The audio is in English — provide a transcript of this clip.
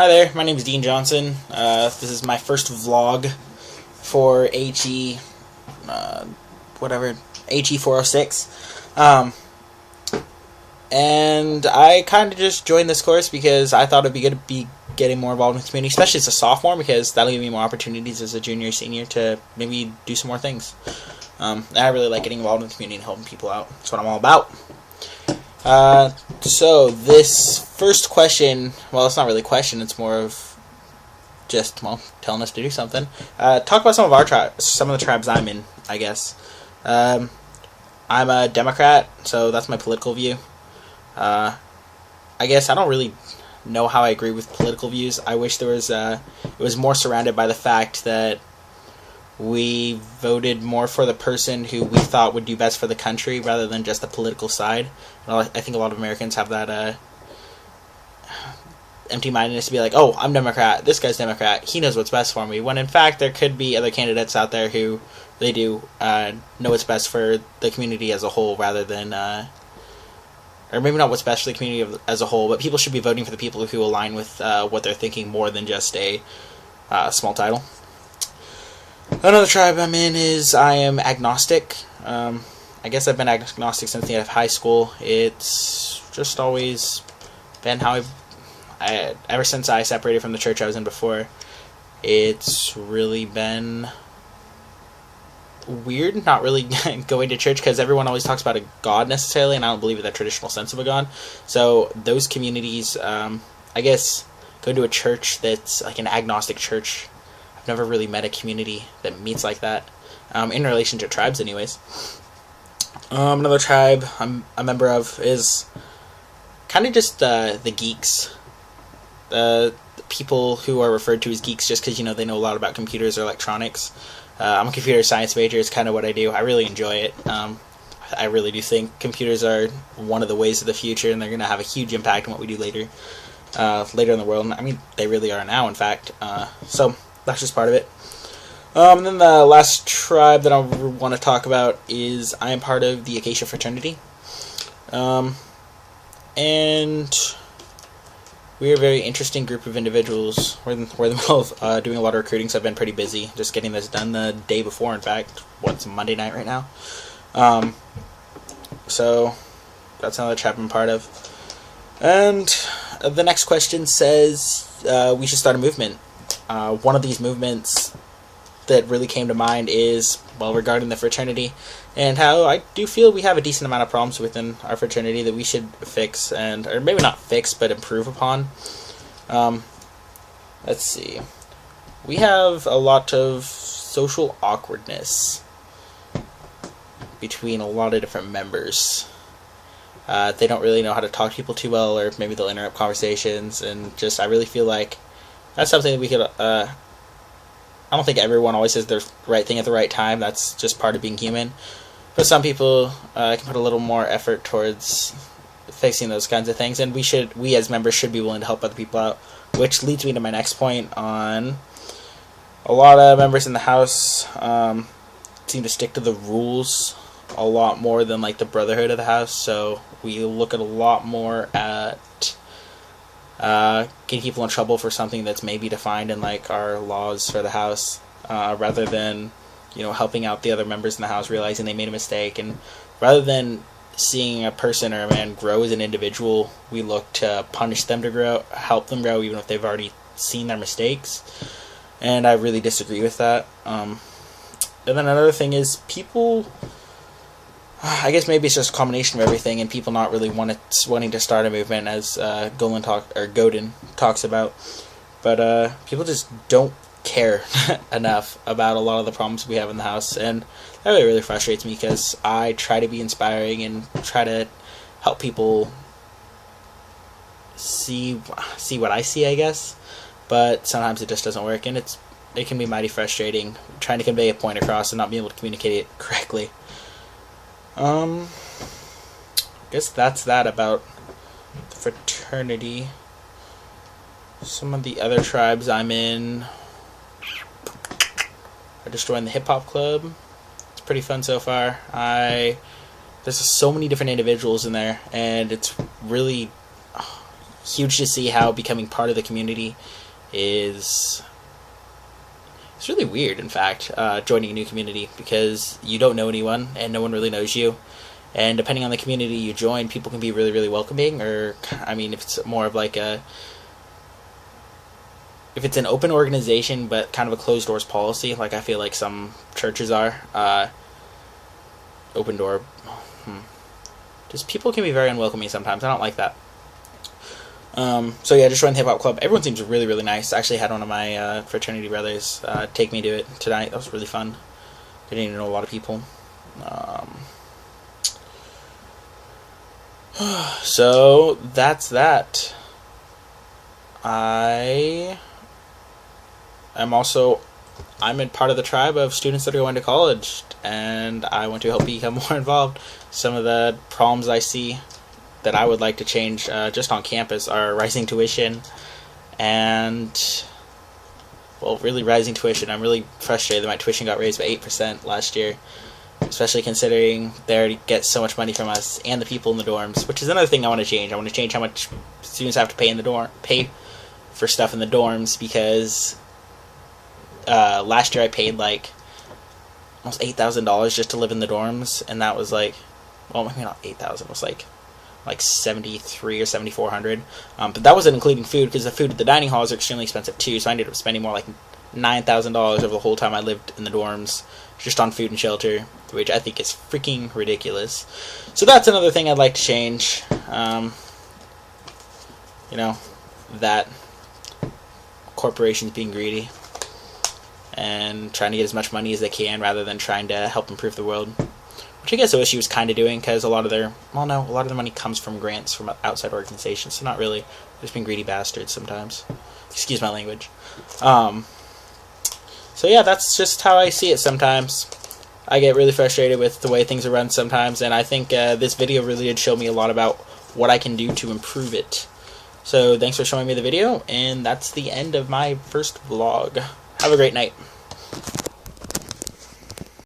Hi there, my name is Dean Johnson. This is my first vlog for HE, HE 406. And I kind of just joined this course because I thought it'd be good to be getting more involved in the community, especially as a sophomore, because that'll give me more opportunities as a junior or senior to maybe do some more things. And I really like getting involved in the community and helping people out. That's what I'm all about. So this first question, well, it's not really a question, it's more of just, well, telling us to do something. Talk about some of our tribes, some of the tribes I'm in, I guess. I'm a Democrat, so that's my political view. I guess I don't really know how I agree with political views. I wish there was, it was more surrounded by the fact that we voted more for the person who we thought would do best for the country rather than just the political side. Well, I think a lot of Americans have that empty-mindedness to be like, oh, I'm Democrat, this guy's Democrat, he knows what's best for me, when in fact there could be other candidates out there who they do know what's best for the community as a whole rather than, or maybe not what's best for the community as a whole, but people should be voting for the people who align with what they're thinking more than just a small title. Another tribe I'm in is I am agnostic. I guess I've been agnostic since the end of high school. It's just always been how ever since I separated from the church I was in before, it's really been weird not really going to church because everyone always talks about a God necessarily, and I don't believe in that traditional sense of a God. So those communities, I guess, going to a church that's like an agnostic church, I've never really met a community that meets like that, in relation to tribes anyways. Another tribe I'm a member of is kind of just the geeks. The people who are referred to as geeks just because, you know, they know a lot about computers or electronics. I'm a computer science major, it's kind of what I do. I really enjoy it. I really do think computers are one of the ways of the future, and they're going to have a huge impact on what we do later in the world. I mean, they really are now, in fact. So that's just part of it. And then the last tribe that I want to talk about is I am part of the Acacia fraternity. And we're a very interesting group of individuals. We're in the middle of doing a lot of recruiting, so I've been pretty busy just getting this done the day before, in fact. It's Monday night right now. So that's another tribe I'm part of. And the next question says we should start a movement. One of these movements that really came to mind is, well, regarding the fraternity, and how I do feel we have a decent amount of problems within our fraternity that we should fix, or maybe not fix, but improve upon. Let's see. We have a lot of social awkwardness between a lot of different members. They don't really know how to talk to people too well, or maybe they'll interrupt conversations, and just, I really feel like that's something that we could, I don't think everyone always says the right thing at the right time. That's just part of being human. But some people can put a little more effort towards fixing those kinds of things, and we as members should be willing to help other people out. Which leads me to my next point on a lot of members in the house seem to stick to the rules a lot more than like the brotherhood of the house. So we look at a lot more at getting people in trouble for something that's maybe defined in like our laws for the house, rather than, you know, helping out the other members in the house, realizing they made a mistake. And rather than seeing a person or a man grow as an individual, we look to punish them to grow, help them grow, even if they've already seen their mistakes. And I really disagree with that. And then another thing is people, I guess maybe it's just a combination of everything, and people not really wanting to start a movement, as Godin talks about. But people just don't care enough about a lot of the problems we have in the house, and that really frustrates me because I try to be inspiring and try to help people see what I see, I guess. But sometimes it just doesn't work, and it can be mighty frustrating trying to convey a point across and not being able to communicate it correctly. I guess that's that about the fraternity. Some of the other tribes I'm in, I just joined the hip hop club. It's pretty fun so far. There's so many different individuals in there, and it's really huge to see how becoming part of the community is. It's really weird, in fact, joining a new community, because you don't know anyone and no one really knows you. And depending on the community you join, people can be really, really welcoming, or, I mean, if it's more of like a... If it's an open organization but kind of a closed doors policy, like I feel like some churches are, open door... Just people can be very unwelcoming sometimes. I don't like that. So yeah, just joined the hip hop club. Everyone seems really, really nice. I actually had one of my fraternity brothers take me to it tonight. That was really fun. Getting to know a lot of people. So that's that. I'm in part of the tribe of students that are going to college, and I want to help become more involved. Some of the problems I see that I would like to change just on campus are rising tuition and, well, really rising tuition. I'm really frustrated that my tuition got raised by 8% last year, especially considering they already get so much money from us and the people in the dorms, which is another thing I want to change. I want to change how much students have to pay for stuff in the dorms, because last year I paid like almost $8,000 just to live in the dorms, and that was like, well, maybe not 8,000, it was like 73 or 7,400. But that wasn't including food, because the food at the dining halls are extremely expensive too. So I ended up spending more like $9,000 over the whole time I lived in the dorms just on food and shelter, which I think is freaking ridiculous. So that's another thing I'd like to change. You know, that corporations being greedy and trying to get as much money as they can rather than trying to help improve the world. Which I guess OSU is kind of doing, because a lot of their money comes from grants from outside organizations, so not really. They're just being greedy bastards sometimes. Excuse my language. So yeah, that's just how I see it sometimes. I get really frustrated with the way things are run sometimes, and I think this video really did show me a lot about what I can do to improve it. So thanks for showing me the video, and that's the end of my first vlog. Have a great night.